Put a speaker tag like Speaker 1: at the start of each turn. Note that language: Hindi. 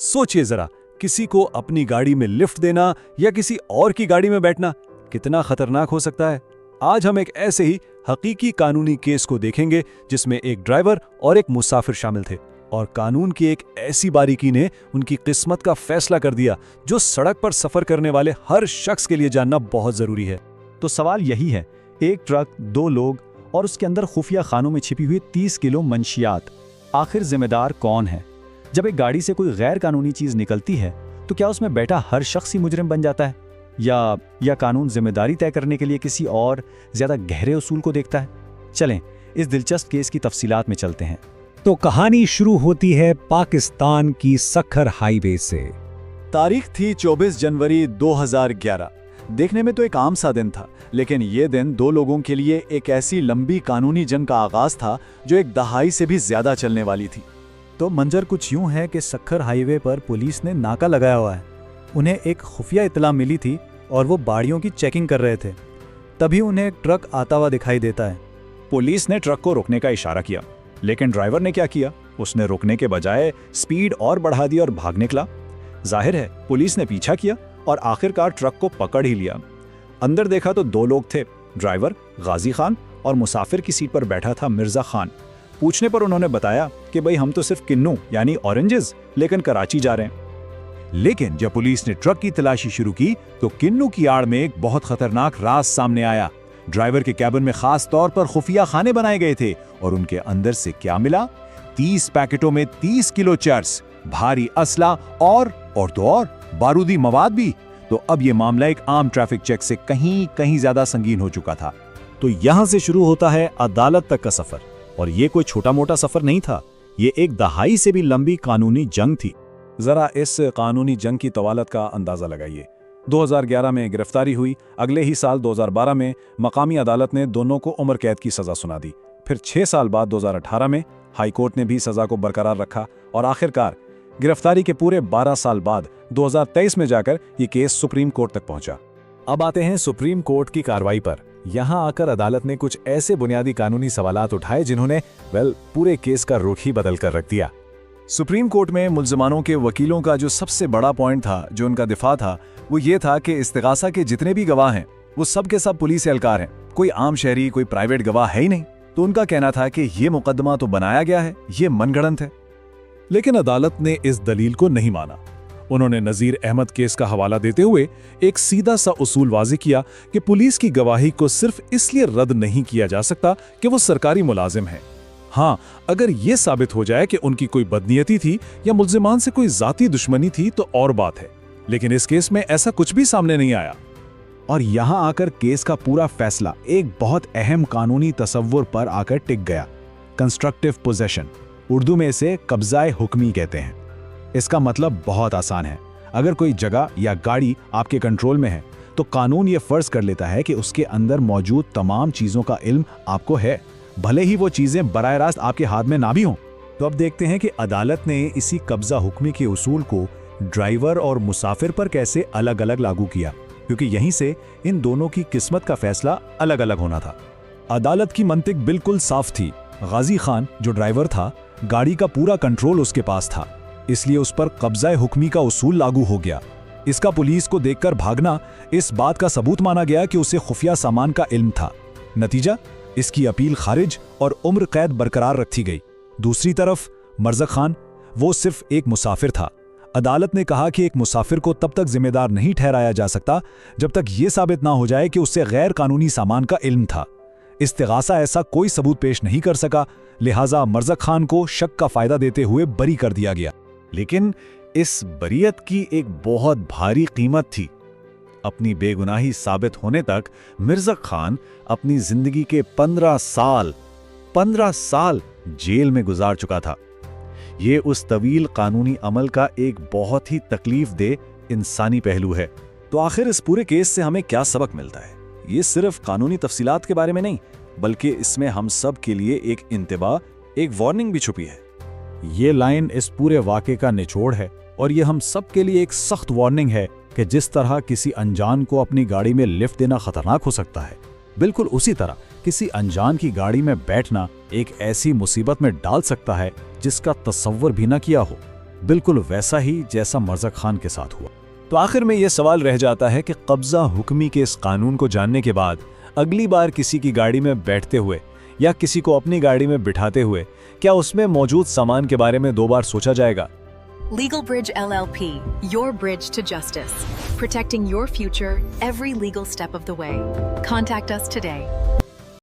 Speaker 1: सोचिए जरा, किसी को अपनी गाड़ी में लिफ्ट देना या किसी और की गाड़ी में बैठना कितना खतरनाक हो सकता है। आज हम एक ऐसे ही हकीकी कानूनी केस को देखेंगे जिसमें एक ड्राइवर और एक मुसाफिर शामिल थे और कानून की एक ऐसी बारीकी ने उनकी किस्मत का फैसला कर दिया जो सड़क पर सफर करने वाले हर शख्स के लिए जानना बहुत जरूरी है।
Speaker 2: तो सवाल यही है, एक ट्रक, 2 लोग और उसके अंदर खुफिया खानों में छिपी हुई 30 किलो मंशियात, आखिर जिम्मेदार कौन है? जब एक गाड़ी से कोई गैर कानूनी चीज निकलती है तो क्या उसमें बैठा हर शख्स ही मुजरिम बन जाता है या कानून जिम्मेदारी तय करने के लिए किसी और ज्यादा गहरे उसूल को देखता है? चलें इस दिलचस्प केस की तफसीलात में चलते हैं।
Speaker 3: तो कहानी शुरू होती है पाकिस्तान की सक्खर हाईवे से।
Speaker 1: तारीख थी 24 जनवरी 2011। देखने में तो एक आम सा दिन था, लेकिन ये दिन 2 लोगों के लिए एक ऐसी लंबी कानूनी जंग का आगाज था जो एक दहाई से भी ज्यादा चलने वाली थी।
Speaker 4: तो मंजर कुछ यूं है कि सक्खर हाईवे पर पुलिस ने नाका लगाया हुआ है। उन्हें एक खुफिया इत्तला मिली थी और वो बाड़ियों की चेकिंग कर रहे थे। तभी उन्हें एक ट्रक आता हुआ दिखाई देता है।
Speaker 2: पुलिस ने ट्रक को रोकने का इशारा किया, लेकिन ड्राइवर ने क्या किया? उसने रुकने के बजाय स्पीड और बढ़ा दी और भाग निकला। जाहिर है पुलिस ने पीछा किया और आखिरकार ट्रक को पकड़ ही लिया। अंदर देखा तो 2 लोग थे, ड्राइवर गाजी खान और मुसाफिर की सीट पर बैठा था मिर्जा खान। पूछने पर उन्होंने बताया कि भाई हम तो सिर्फ किन्नू यानी ऑरेंजेस लेकिन कराची जा रहे हैं।
Speaker 5: लेकिन जब पुलिस ने ट्रक की तलाशी शुरू की तो किन्नू की आड़ में एक बहुत खतरनाक राज सामने आया। ड्राइवर के कैबिन में खास तौर पर खुफिया खाने बनाए गए थे और उनके अंदर से क्या मिला? 30 पैकेटों में 30 किलो चर्स, भारी असला और बारूदी मवाद भी। तो अब यह मामला एक आम ट्रैफिक चेक से कहीं ज्यादा संगीन हो चुका था।
Speaker 4: तो यहां से शुरू होता है अदालत तक का सफर। और ये कोई छोटा मोटा सफर नहीं था, ये एक दहाई से भी लंबी कानूनी जंग थी।
Speaker 1: जरा इस कानूनी जंग की तवालत का अंदाजा लगाइए। 2011 में गिरफ्तारी हुई, अगले ही साल 2012 में मकामी अदालत ने दोनों को उम्र कैद की सजा सुना दी। फिर 6 साल बाद 2018 में हाई कोर्ट ने भी सजा को बरकरार रखा और आखिरकार गिरफ्तारी के पूरे 12 साल बाद 2023 में जाकर ये केस सुप्रीम कोर्ट तक पहुंचा।
Speaker 3: अब आते हैं सुप्रीम कोर्ट की कार्रवाई पर। यहां आकर अदालत ने कुछ ऐसे बुनियादी कानूनी सवालात उठाए जिन्होंने पूरे केस का रुख ही बदल कर रख दिया।
Speaker 1: सुप्रीम कोर्ट में मुल्जिमानों के वकीलों का जो सबसे बड़ा पॉइंट था, जो उनका दिफा था, वो ये था कि इस्तिगासा के जितने भी गवाह हैं वो सब के सब पुलिस एहलकार हैं, कोई आम शहरी, कोई प्राइवेट गवाह है ही नहीं। तो उनका कहना था कि ये मुकदमा तो बनाया गया है, ये मनगढ़ंत है।
Speaker 3: लेकिन अदालत ने इस दलील को नहीं माना। उन्होंने नजीर अहमद केस का हवाला देते हुए एक सीधा सा उसूल वाज़ेह किया कि पुलिस की गवाही को सिर्फ इसलिए रद्द नहीं किया जा सकता कि वो सरकारी मुलाजिम है। हाँ, अगर ये साबित हो जाए कि उनकी कोई बदनीयती थी या मुल्जिमान से कोई जाती दुश्मनी थी तो और बात है, लेकिन इस केस में ऐसा कुछ भी सामने नहीं आया।
Speaker 5: और यहां आकर केस का पूरा फैसला एक बहुत अहम कानूनी तसव्वुर पर आकर टिक गया। कंस्ट्रक्टिव पोजेशन, उर्दू में इसे कब्जाए हुक्मी कहते हैं। इसका मतलब बहुत आसान है। अगर कोई जगह या गाड़ी आपके कंट्रोल में है तो कानून ये फर्ज कर लेता है कि उसके अंदर मौजूद तमाम चीजों का इल्म आपको है, भले ही वो चीजें बराह रास्त आपके हाथ में ना भी हों।
Speaker 4: तो अब देखते हैं कि अदालत ने इसी कब्जा हुक्मी के उसूल को ड्राइवर और मुसाफिर पर कैसे अलग अलग लागू किया, क्योंकि यहीं से इन दोनों की किस्मत का फैसला अलग अलग होना था। अदालत की मंतिक बिल्कुल साफ थी। गाजी खान जो ड्राइवर था, गाड़ी का पूरा कंट्रोल उसके पास था, इसलिए उस पर कब्जा हुक्मी का उसूल लागू हो गया। इसका पुलिस को देखकर भागना इस बात का सबूत माना गया कि उसे खुफिया सामान का इल्म था। नतीजा, इसकी अपील खारिज और उम्र कैद बरकरार रखी गई। दूसरी तरफ मिर्जा खान, वो सिर्फ एक मुसाफिर था। अदालत ने कहा कि एक मुसाफिर को तब तक जिम्मेदार नहीं ठहराया जा सकता जब तक ये साबित ना हो जाए कि उससे गैर कानूनी सामान का इल्म था। इस्तिगासा ऐसा कोई सबूत पेश नहीं कर सका, लिहाजा मिर्जा खान को शक का फायदा देते हुए बरी कर दिया गया।
Speaker 5: लेकिन इस बरियत की एक बहुत भारी कीमत थी। अपनी बेगुनाही साबित होने तक मिर्जा खान अपनी जिंदगी के 15 साल जेल में गुजार चुका था। ये उस तवील कानूनी अमल का एक बहुत ही तकलीफ दे इंसानी पहलू है।
Speaker 1: तो आखिर इस पूरे केस से हमें क्या सबक मिलता है? ये सिर्फ कानूनी तफसीलात के बारे में नहीं, बल्कि इसमें हम सब के लिए एक इंतबा, एक वार्निंग भी छुपी है।
Speaker 4: ये लाइन इस पूरे वाक़े का निचोड़ है और ये हम सब के लिए एक सख्त वार्निंग है कि जिस तरह किसी अनजान को अपनी गाड़ी में लिफ्ट देना खतरनाक हो सकता है, बिल्कुल उसी तरह किसी अनजान की गाड़ी में बैठना एक ऐसी मुसीबत में डाल सकता है जिसका तसव्वुर भी न किया हो।
Speaker 1: बिल्कुल वैसा ही जैसा मर्ज़क खान के साथ हुआ। तो आखिर में यह सवाल रह जाता है कि कब्जा हुक्मी के इस कानून को जानने के बाद अगली बार किसी की गाड़ी में बैठते हुए या किसी को अपनी गाड़ी में बिठाते हुए क्या उसमें मौजूद सामान के बारे में 2 बार सोचा जाएगा?
Speaker 6: Legal Bridge LLP, your bridge to justice. Protecting your future every legal step of the way. Contact us today.